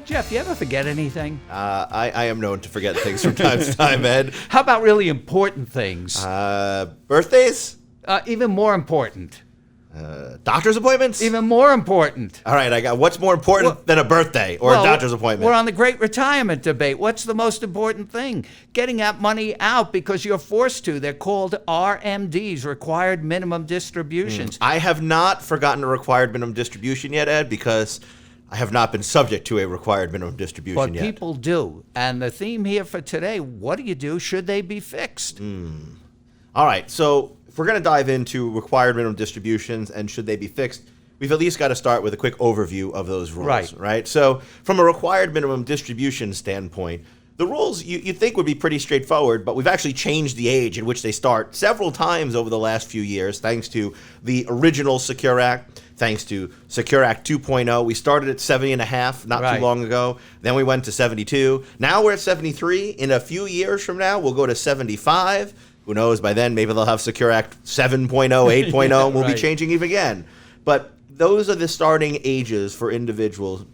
Jeff, you ever forget anything? I am known to forget things from time to time, Ed. How about really important things? Birthdays? Even more important. Doctor's appointments? Even more important. All right, I got what's more important than a birthday or a doctor's appointment? We're on the great retirement debate. What's the most important thing? Getting that money out because you're forced to. They're called RMDs, required minimum distributions. I have not forgotten a required minimum distribution yet, Ed, because I have not been subject to a required minimum distribution But yet. people do. And the theme here for today, what do you do? Should they be fixed? All right, so if we're going to dive into required minimum distributions and should they be fixed, we've at least got to start with a quick overview of those rules, right? So from a required minimum distribution standpoint, the rules you'd think would be pretty straightforward, but we've actually changed the age in which they start several times over the last few years, thanks to the original Secure Act, thanks to Secure Act 2.0. We started at 70 and a half not too long ago. Then we went to 72. Now we're at 73. In a few years from now, we'll go to 75. Who knows? By then, maybe they'll have Secure Act 7.0, 8.0, and we'll be changing even again. But those are the starting ages for individuals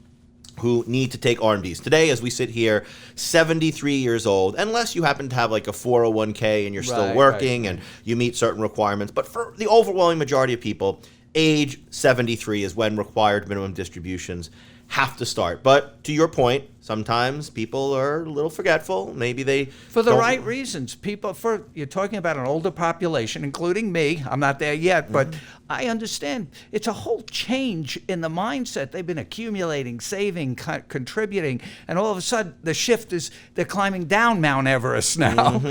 who need to take RMDs. Today, as we sit here, 73 years old, unless you happen to have like a 401k and you're still working and you meet certain requirements. But for the overwhelming majority of people, age 73 is when required minimum distributions have to start. But to your point, sometimes people are a little forgetful. Maybe they for the right reasons. You're talking about an older population, including me. I'm not there yet, but I understand it's a whole change in the mindset. They've been accumulating, saving, contributing, and all of a sudden the shift is they're climbing down Mount Everest now,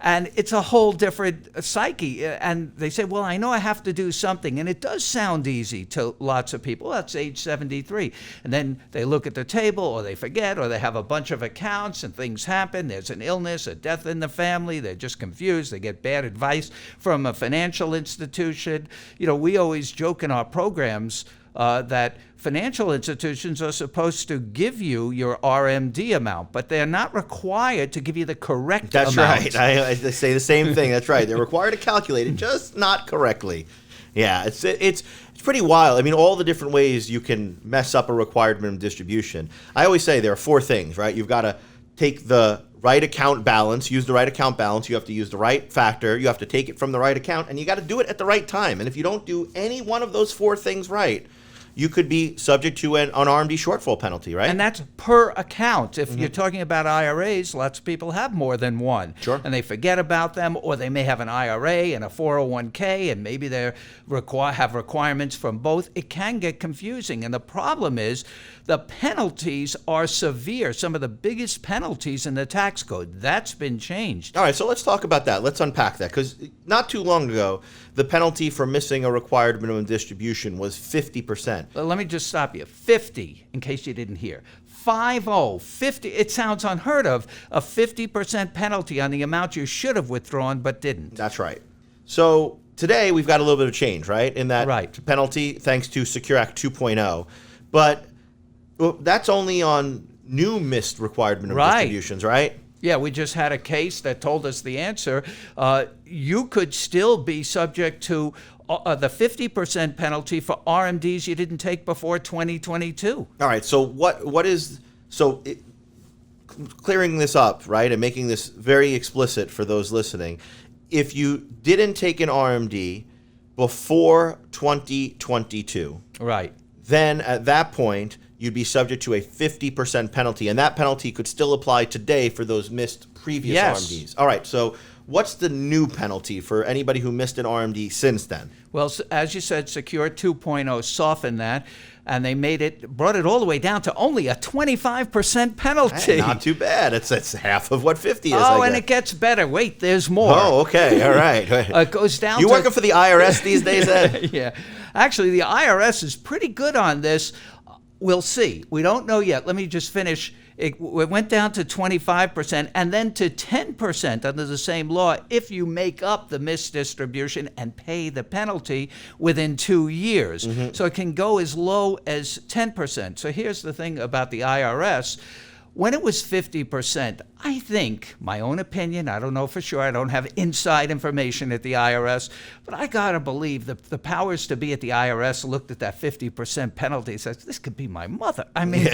and it's a whole different psyche. And they say, "Well, I know I have to do something," and it does sound easy to lots of people. That's age 73, and then they look at the table, or they forget, or they have a bunch of accounts and things happen. There's an illness, a death in the family. They're just confused. They get bad advice from a financial institution. You know, we always joke in our programs that financial institutions are supposed to give you your RMD amount, but they're not required to give you the correct amount. That's right. I say the same thing. That's right. They're required to calculate it, just not correctly. Yeah, it's pretty wild. I mean, all the different ways you can mess up a required minimum distribution. I always say there are four things, right? You've got to take the right account balance, use the right account balance. You have to use the right factor. You have to take it from the right account, and you got to do it at the right time. And if you don't do any one of those four things right, you could be subject to an RMD shortfall penalty, right? And that's per account. If you're talking about IRAs, lots of people have more than one. Sure. And they forget about them, or they may have an IRA and a 401k, and maybe they have requirements from both. It can get confusing. And the problem is the penalties are severe, some of the biggest penalties in the tax code. That's been changed. All right, so let's talk about that. Let's unpack that, because not too long ago, the penalty for missing a required minimum distribution was 50%. Let me just stop you. 50, in case you didn't hear. 50. It sounds unheard of. A 50% penalty on the amount you should have withdrawn but didn't. That's right. So today we've got a little bit of change, right? In that penalty, thanks to Secure Act 2.0. But that's only on new missed required minimum distributions, right? Yeah, we just had a case that told us the answer. You could still be subject to the 50% penalty for RMDs you didn't take before 2022. All right, so clearing this up, right, and making this very explicit for those listening, if you didn't take an RMD before 2022, right, then at that point, you'd be subject to a 50% penalty, and that penalty could still apply today for those missed previous RMDs. All right, so what's the new penalty for anybody who missed an RMD since then? Well, as you said, Secure 2.0 softened that, and they brought it all the way down to only a 25% penalty. Hey, not too bad. It's half of what 50 is. Oh, and it gets better. Wait, there's more. Oh, okay, all right. It goes down. You working for the IRS these days, Ed? Yeah, actually, the IRS is pretty good on this. We'll see. We don't know yet. Let me just finish. It went down to 25% and then to 10% under the same law if you make up the misdistribution and pay the penalty within 2 years. So it can go as low as 10%. So here's the thing about the IRS. when it was 50%, I think, my own opinion, I don't know for sure, I don't have inside information at the IRS, but I gotta believe the powers to be at the IRS looked at that 50% penalty and said, this could be my mother. I mean,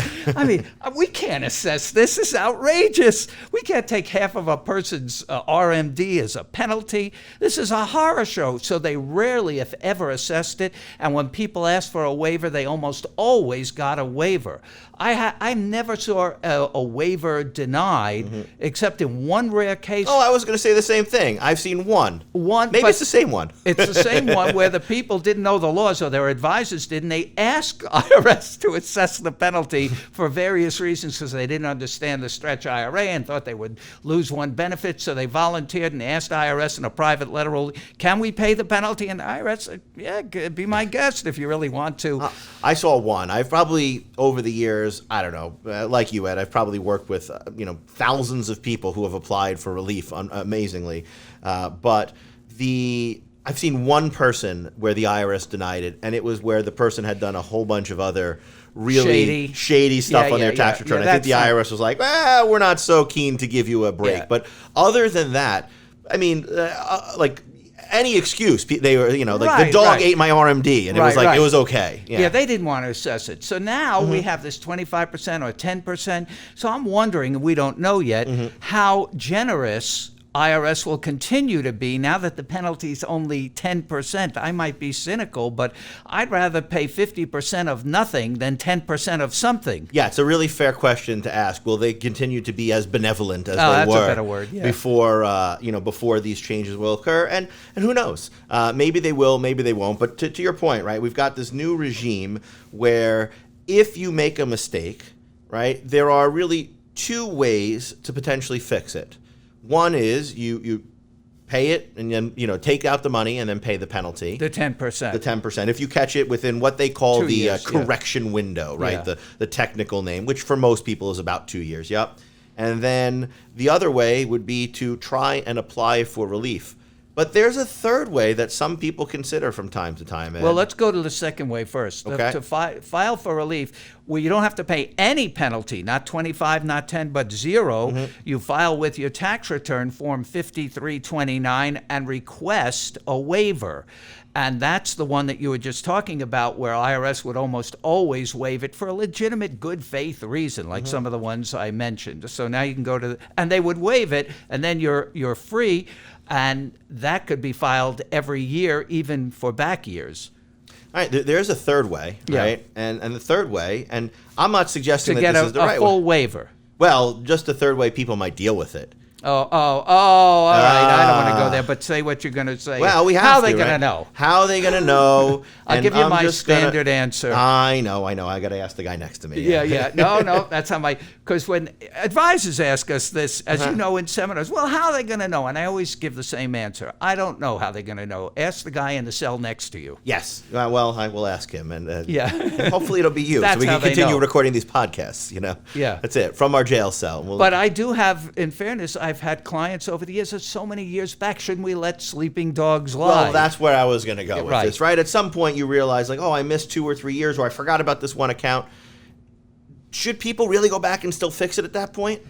we can't assess this. This is outrageous. We can't take half of a person's RMD as a penalty. This is a horror show. So they rarely, if ever, assessed it. And when people asked for a waiver, they almost always got a waiver. I never saw a waiver denied, except in one rare case. Oh, I was going to say the same thing. I've seen one. Maybe it's the same one. It's the same one where the people didn't know the laws, or their advisors didn't. They asked IRS to assess the penalty for various reasons because they didn't understand the stretch IRA and thought they would lose one benefit. So they volunteered and asked IRS in a private letter, can we pay the penalty? And the IRS said, yeah, be my guest if you really want to. I saw one. I've probably, over the years, I don't know, like you, Ed, I've probably worked with, thousands of people who have applied for relief, amazingly. But I've seen one person where the IRS denied it, and it was where the person had done a whole bunch of other really shady stuff on their tax return. I think the IRS was like, we're not so keen to give you a break. Yeah. But other than that, I mean, any excuse, they were, the dog ate my RMD, and it was like, it was okay. Yeah, they didn't want to assess it. So now we have this 25% or 10%. So I'm wondering, and we don't know yet, how generous IRS will continue to be now that the penalty is only 10%. I might be cynical, but I'd rather pay 50% of nothing than 10% of something. Yeah, it's a really fair question to ask. Will they continue to be as benevolent as they that's were a better word, before these changes will occur? And who knows? Maybe they will, maybe they won't. But to your point, right, we've got this new regime where if you make a mistake, right, there are really two ways to potentially fix it. One is you pay it and then take out the money and then pay the penalty. The 10%. The 10%. If you catch it within what they call 2 years, correction window, right? Yeah. The technical name, which for most people is about 2 years. Yep. And then the other way would be to try and apply for relief. But there's a third way that some people consider from time to time, Ed. Well, let's go to the second way first. Okay. To file for relief, where you don't have to pay any penalty, not 25, not 10, but 0. You file with your tax return form 5329 and request a waiver. And that's the one that you were just talking about, where IRS would almost always waive it for a legitimate good faith reason, like some of the ones I mentioned. So now you can go and they would waive it, and then you're free. And that could be filed every year, even for back years. All right, there's a third way, right? And the third way, and I'm not suggesting that this is the right way. To get a full waiver. Well, just the third way people might deal with it. All right. I don't want to go there, but say what you're going to say. Well, we have How to, are they going right? to know? How are they going to know? I'll give you my standard answer. I know. I got to ask the guy next to me. Yeah. No, that's how because when advisors ask us this, as you know in seminars, well, how are they going to know? And I always give the same answer. I don't know how they're going to know. Ask the guy in the cell next to you. Yes. Well, I will ask him. And hopefully it'll be you. So we can continue recording these podcasts, Yeah. That's it. From our jail cell. But I do have, in fairness, I've had clients over the years, so many years back, shouldn't we let sleeping dogs lie? Well, that's where I was going to go with this, right? At some point you realize, I missed 2 or 3 years, or I forgot about this one account. Should people really go back and still fix it at that point?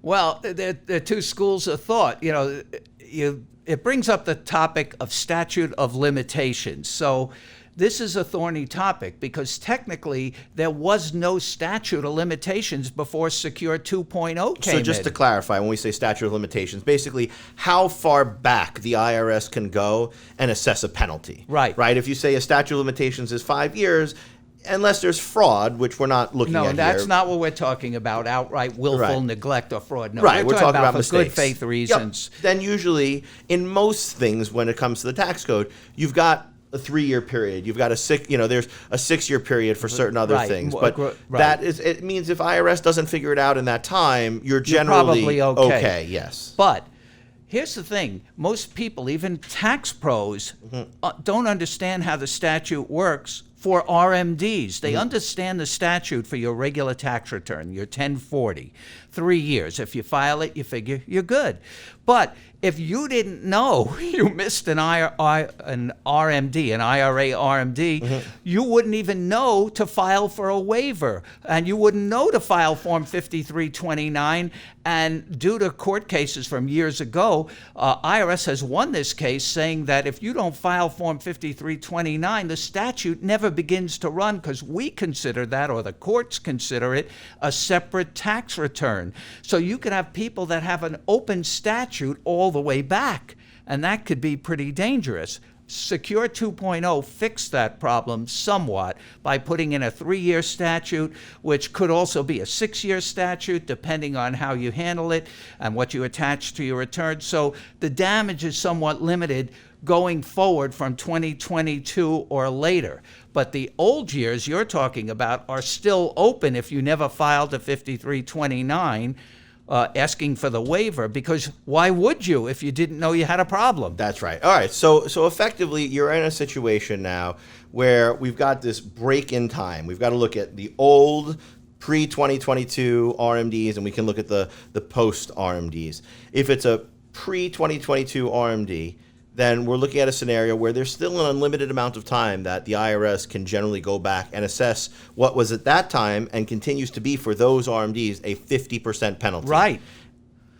Well, there are two schools of thought. It brings up the topic of statute of limitations. So this is a thorny topic because technically there was no statute of limitations before Secure 2.0 came in. So just to clarify, when we say statute of limitations, basically how far back the IRS can go and assess a penalty. Right. Right? If you say a statute of limitations is 5 years, unless there's fraud, which we're not looking at here. No, that's not what we're talking about, outright willful neglect or fraud. No, we're talking about for mistakes. Good faith reasons. Yep. Then usually, in most things when it comes to the tax code, you've got a 3-year period. You've got there's a 6-year period for certain other things. But it means if IRS doesn't figure it out in that time, you're generally probably okay. Yes. But here's the thing. Most people, even tax pros, don't understand how the statute works for RMDs. They understand the statute for your regular tax return, your 1040, 3 years. If you file it, you figure you're good. But if you didn't know you missed an RMD, an IRA RMD, you wouldn't even know to file for a waiver, and you wouldn't know to file Form 5329. And due to court cases from years ago, IRS has won this case saying that if you don't file Form 5329, the statute never begins to run because we consider that, or the courts consider it, a separate tax return. So you could have people that have an open statute all the way back, and that could be pretty dangerous. Secure 2.0 fixed that problem somewhat by putting in a 3-year statute, which could also be a 6-year statute, depending on how you handle it and what you attach to your return. So the damage is somewhat limited going forward from 2022 or later. But the old years you're talking about are still open if you never filed a 5329. Asking for the waiver, because why would you if you didn't know you had a problem? That's right. All right. So effectively, you're in a situation now where we've got this break in time. We've got to look at the old pre-2022 RMDs, and we can look at the post RMDs. If it's a pre-2022 RMD, then we're looking at a scenario where there's still an unlimited amount of time that the IRS can generally go back and assess what was at that time and continues to be for those RMDs a 50% penalty. Right.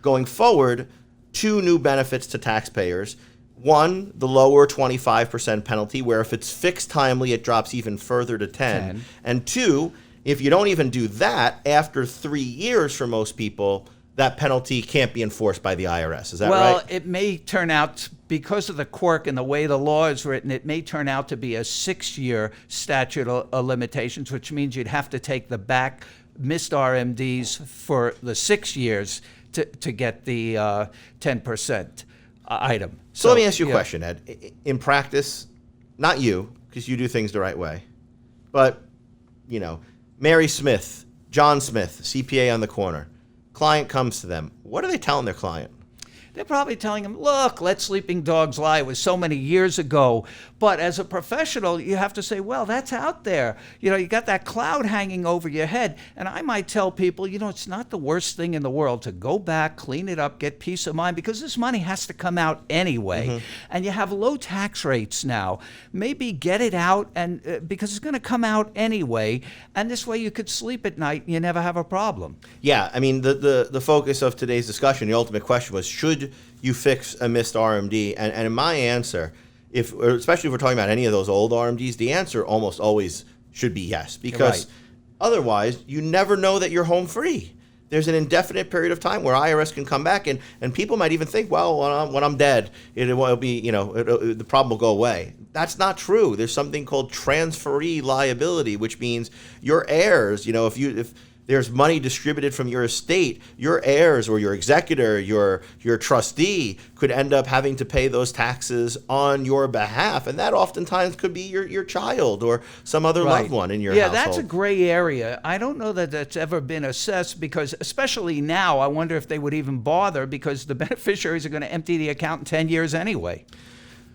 Going forward, 2 new benefits to taxpayers. 1, the lower 25% penalty, where if it's fixed timely, it drops even further to 10. And 2, if you don't even do that, after 3 years for most people, that penalty can't be enforced by the IRS. Is that right? Well, it may turn out, because of the quirk and the way the law is written, it may turn out to be a 6-year statute of limitations, which means you'd have to take the back missed RMDs for the 6 years to get the 10% item. So let me ask you a question, Ed. In practice, not you, because you do things the right way, but, you know, Mary Smith, John Smith, CPA on the corner, client comes to them. What are they telling their client? They're probably telling him, look, let sleeping dogs lie. It was so many years ago. But as a professional, you have to say, well, that's out there. You know, you got that cloud hanging over your head. And I might tell people, you know, it's not the worst thing in the world to go back, clean it up, get peace of mind, because this money has to come out anyway. And you have low tax rates now. Maybe get it out, and because it's going to come out anyway. And this way you could sleep at night and you never have a problem. Yeah, I mean, the focus of today's discussion, the ultimate question was, should you fix a missed RMD? And in my answer, especially if we're talking about any of those old RMDs, the answer almost always should be yes, because otherwise you never know that you're home free. There's an indefinite period of time where IRS can come back, and people might even think, well, when I'm dead, it will be, you know, the problem will go away. That's not true. There's something called transferee liability, which means your heirs, you know, if there's money distributed from your estate, your heirs or your executor, your trustee could end up having to pay those taxes on your behalf. And that oftentimes could be your child or some other loved one in your household. Yeah, that's a gray area. I don't know that that's ever been assessed, because especially now, I wonder if they would even bother, because the beneficiaries are going to empty the account in 10 years anyway.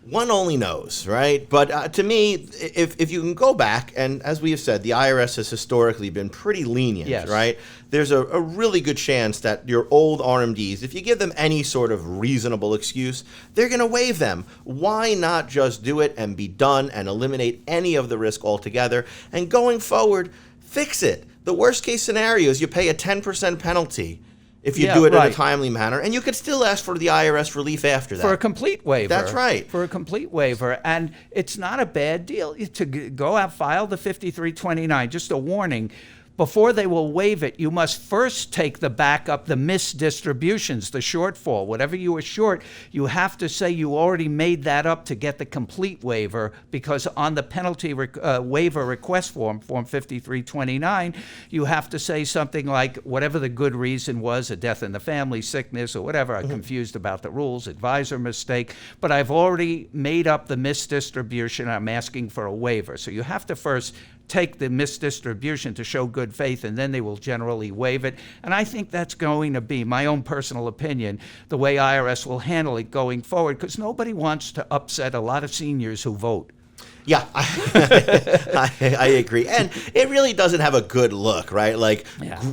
One only knows, right? But to me, if you can go back, and as we have said, the IRS has historically been pretty lenient, right? There's a really good chance that your old RMDs, if you give them any sort of reasonable excuse, they're going to waive them. Why not just do it and be done and eliminate any of the risk altogether? And going forward, fix it. The worst case scenario is you pay a 10% penalty if you do it in a timely manner, and you could still ask for the IRS relief after that. For a complete waiver. That's right. For a complete waiver. And it's not a bad deal to go out, file the 5329. Just a warning. Before they will waive it, you must first take the backup, the missed distributions, the shortfall. Whatever you were short, you have to say you already made that up to get the complete waiver, because on the penalty waiver request form, Form 5329, you have to say something like whatever the good reason was, a death in the family, sickness, or whatever. I'm confused about the rules, advisor mistake, but I've already made up the missed distribution. I'm asking for a waiver. So you have to first take the misdistribution to show good faith, and then they will generally waive it. And I think that's going to be, my own personal opinion, the way IRS will handle it going forward, because nobody wants to upset a lot of seniors who vote. Yeah, I agree. And it really doesn't have a good look, right? Like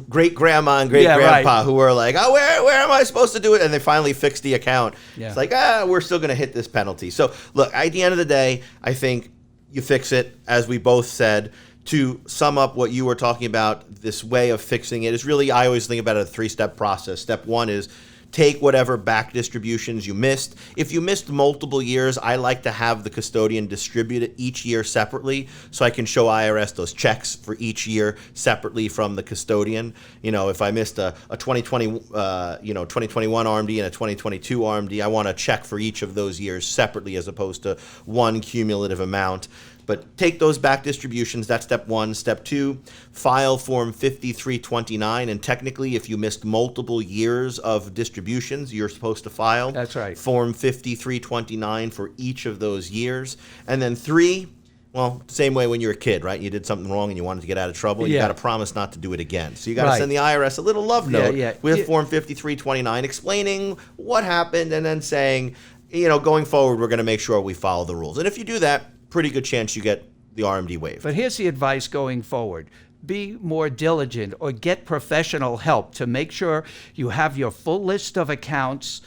great grandma and great grandpa who are like, oh, where am I supposed to do it? And they finally fixed the account. Yeah. It's like, we're still going to hit this penalty. So look, at the end of the day, I think you fix it, as we both said. To sum up what you were talking about, this way of fixing it is really, I always think about a 3-step process. Step 1 is take whatever back distributions you missed. If you missed multiple years, I like to have the custodian distribute it each year separately so I can show IRS those checks for each year separately from the custodian. You know, if I missed a 2021 RMD and a 2022 RMD, I want a check for each of those years separately as opposed to one cumulative amount. But take those back distributions. That's step 1. Step 2, file Form 5329. And technically, if you missed multiple years of distributions, you're supposed to file Form 5329 for each of those years. And then 3, well, same way when you're a kid, right? You did something wrong and you wanted to get out of trouble. You got to promise not to do it again. So you got to send the IRS a little love note with Form 5329 explaining what happened and then saying, you know, going forward, we're going to make sure we follow the rules. And if you do that, pretty good chance you get the RMD waived. But here's the advice going forward. Be more diligent or get professional help to make sure you have your full list of accounts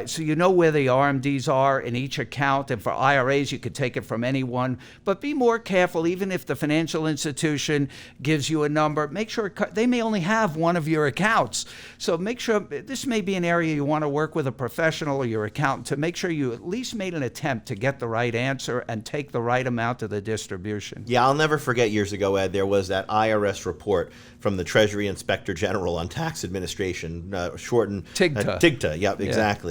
so you know where the RMDs are in each account. And for IRAs, you could take it from anyone. But be more careful, even if the financial institution gives you a number. Make sure they may only have one of your accounts. So make sure this may be an area you want to work with a professional or your accountant to make sure you at least made an attempt to get the right answer and take the right amount of the distribution. Yeah, I'll never forget years ago, Ed, there was that IRS report from the Treasury Inspector General on Tax Administration, shortened TIGTA. TIGTA, yeah, exactly.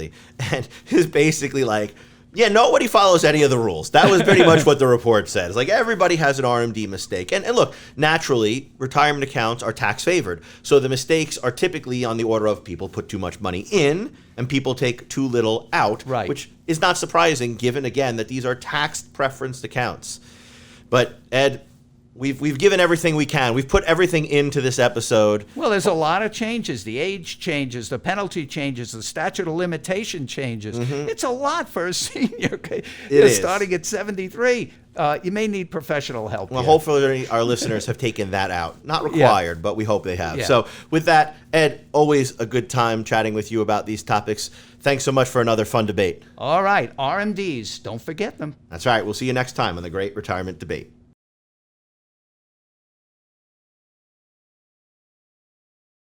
And it's basically like, yeah, nobody follows any of the rules. That was pretty much what the report said. It's like everybody has an RMD mistake. And look, naturally, retirement accounts are tax favored. So the mistakes are typically on the order of people put too much money in and people take too little out, which is not surprising given, again, that these are tax preferenced accounts. But, Ed, We've given everything we can. We've put everything into this episode. Well, there's a lot of changes. The age changes, the penalty changes, the statute of limitation changes. It's a lot for a senior. Starting at 73. You may need professional help. Well, hopefully our listeners have taken that out. Not required, but we hope they have. So with that, Ed, always a good time chatting with you about these topics. Thanks so much for another fun debate. All right, RMDs, don't forget them. That's right. We'll see you next time on the Great Retirement Debate.